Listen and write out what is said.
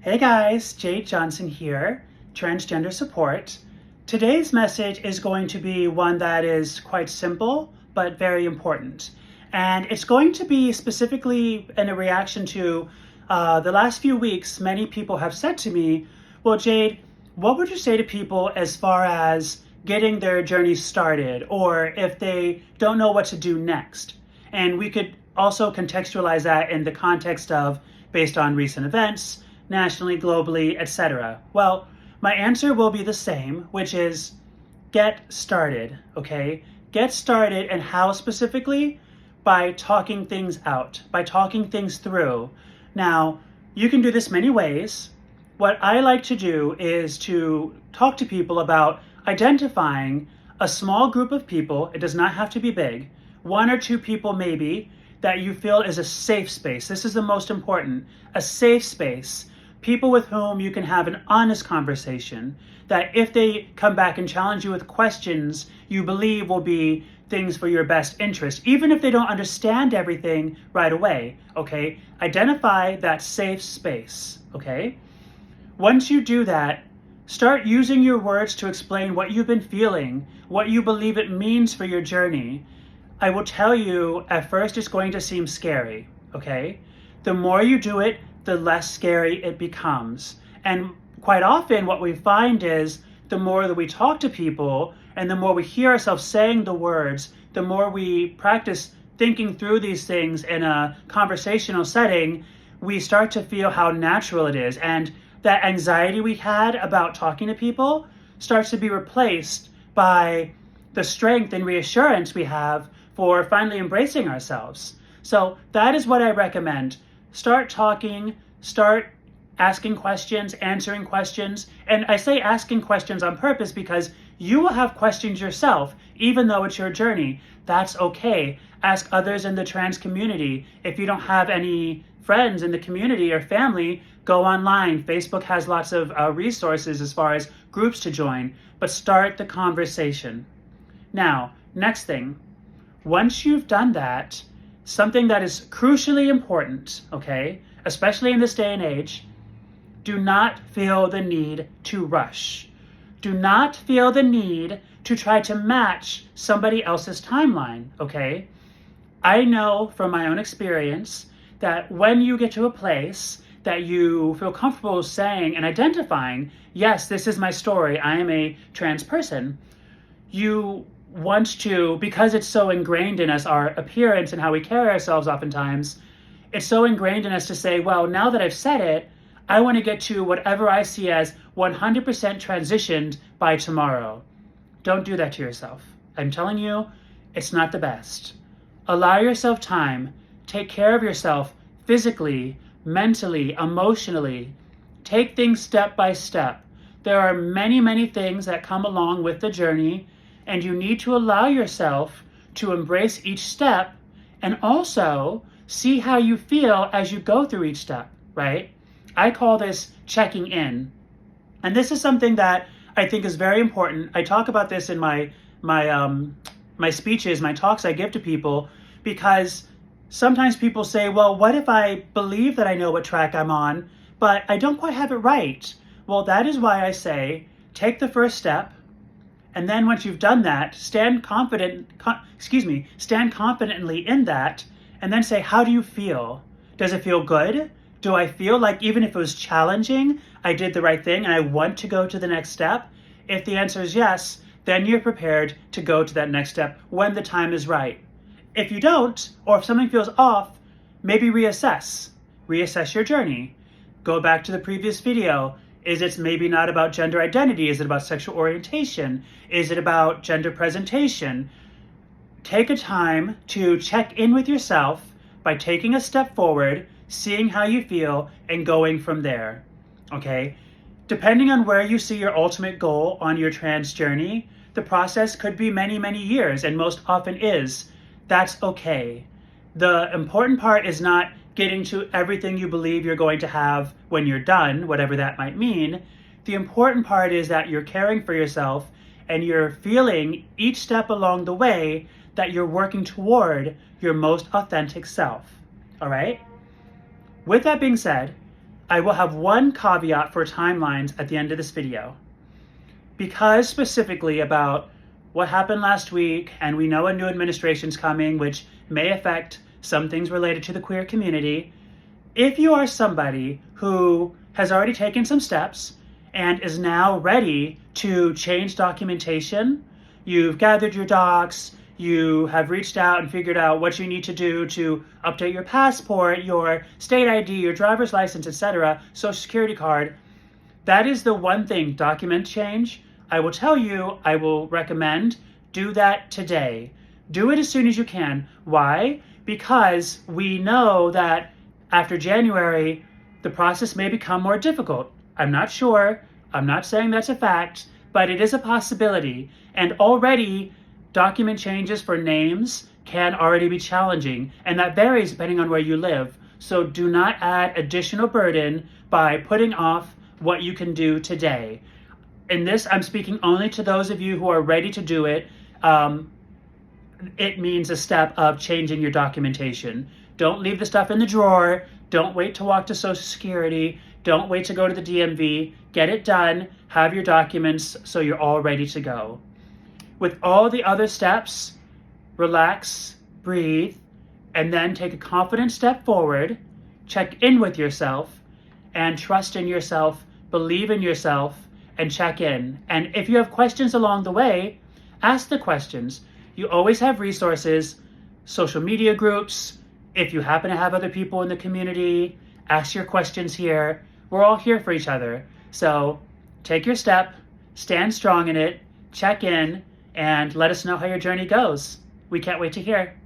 Hey guys, Jade Johnson here, Transgender Support. Today's message is going to be one that is quite simple, but very important. And it's going to be specifically in a reaction to the last few weeks, many people have said to me, well, Jade, what would you say to people as far as getting their journey started, or if they don't know what to do next? And we could also contextualize that in the context of based on recent events, nationally, globally, etc. Well, my answer will be the same, which is get started, okay? Get started, and how specifically? By talking things out, by talking things through. Now, you can do this many ways. What I like to do is to talk to people about identifying a small group of people. It does not have to be big, one or two people maybe, that you feel is a safe space. This is the most important, a safe space. People with whom you can have an honest conversation, that if they come back and challenge you with questions you believe will be things for your best interest, even if they don't understand everything right away, okay? Identify that safe space, okay? Once you do that, start using your words to explain what you've been feeling, what you believe it means for your journey. I will tell you, at first it's going to seem scary, okay? The more you do it, the less scary it becomes. And quite often what we find is the more that we talk to people and the more we hear ourselves saying the words, the more we practice thinking through these things in a conversational setting, we start to feel how natural it is. And that anxiety we had about talking to people starts to be replaced by the strength and reassurance we have for finally embracing ourselves. So that is what I recommend. Start talking, start asking questions, answering questions. And I say asking questions on purpose because you will have questions yourself, even though it's your journey. That's okay. Ask others in the trans community. If you don't have any friends in the community or family, go online. Facebook has lots of resources as far as groups to join, but start the conversation. Now, next thing, once you've done that, something that is crucially important, okay, especially in this day and age, do not feel the need to rush. Do not feel the need to try to match somebody else's timeline, okay? I know from my own experience that when you get to a place that you feel comfortable saying and identifying, yes, this is my story, I am a trans person, you want to, because it's so ingrained in us, our appearance and how we carry ourselves oftentimes, it's so ingrained in us to say, well, now that I've said it, I want to get to whatever I see as 100% transitioned by tomorrow. Don't do that to yourself. I'm telling you, it's not the best. Allow yourself time. Take care of yourself physically, mentally, emotionally. Take things step by step. There are many, many things that come along with the journey, and you need to allow yourself to embrace each step and also see how you feel as you go through each step, right? I call this checking in. And this is something that I think is very important. I talk about this in my speeches, my talks I give to people, because sometimes people say, well, what if I believe that I know what track I'm on, but I don't quite have it right? Well, that is why I say, take the first step. And then once you've done that, stand confidently in that, and then say, how do you feel? Does it feel good? Do I feel like even if it was challenging, I did the right thing and I want to go to the next step? If the answer is yes, then you're prepared to go to that next step when the time is right. If you don't, or if something feels off, maybe reassess. Reassess your journey. Go back to the previous video. Is it maybe not about gender identity? Is it about sexual orientation? Is it about gender presentation? Take a time to check in with yourself by taking a step forward, seeing how you feel, and going from there, okay? Depending on where you see your ultimate goal on your trans journey, the process could be many, many years, and most often is. That's okay. The important part is not getting to everything you believe you're going to have when you're done, whatever that might mean. The important part is that you're caring for yourself and you're feeling each step along the way that you're working toward your most authentic self, all right? With that being said, I will have one caveat for timelines at the end of this video. Because specifically about what happened last week, and we know a new administration's coming, which may affect some things related to the queer community, if you are somebody who has already taken some steps and is now ready to change documentation, you've gathered your docs, you have reached out and figured out what you need to do to update your passport, your state ID, your driver's license, etc., social security card, that is the one thing, document change. I will tell you, I will recommend, do that today. Do it as soon as you can. Why? Because we know that after January, the process may become more difficult. I'm not sure. I'm not saying that's a fact, but it is a possibility. And already, document changes for names can already be challenging, and that varies depending on where you live. So do not add additional burden by putting off what you can do today. In this, I'm speaking only to those of you who are ready to do it. It means a step of changing your documentation. Don't leave the stuff in the drawer. Don't wait to walk to Social Security. Don't wait to go to the DMV. Get it done. Have your documents so you're all ready to go. With all the other steps, relax, breathe, and then take a confident step forward. Check in with yourself and trust in yourself. Believe in yourself and check in. And if you have questions along the way, ask the questions. You always have resources, social media groups. If you happen to have other people in the community, ask your questions here. We're all here for each other. So take your step, stand strong in it, check in, and let us know how your journey goes. We can't wait to hear.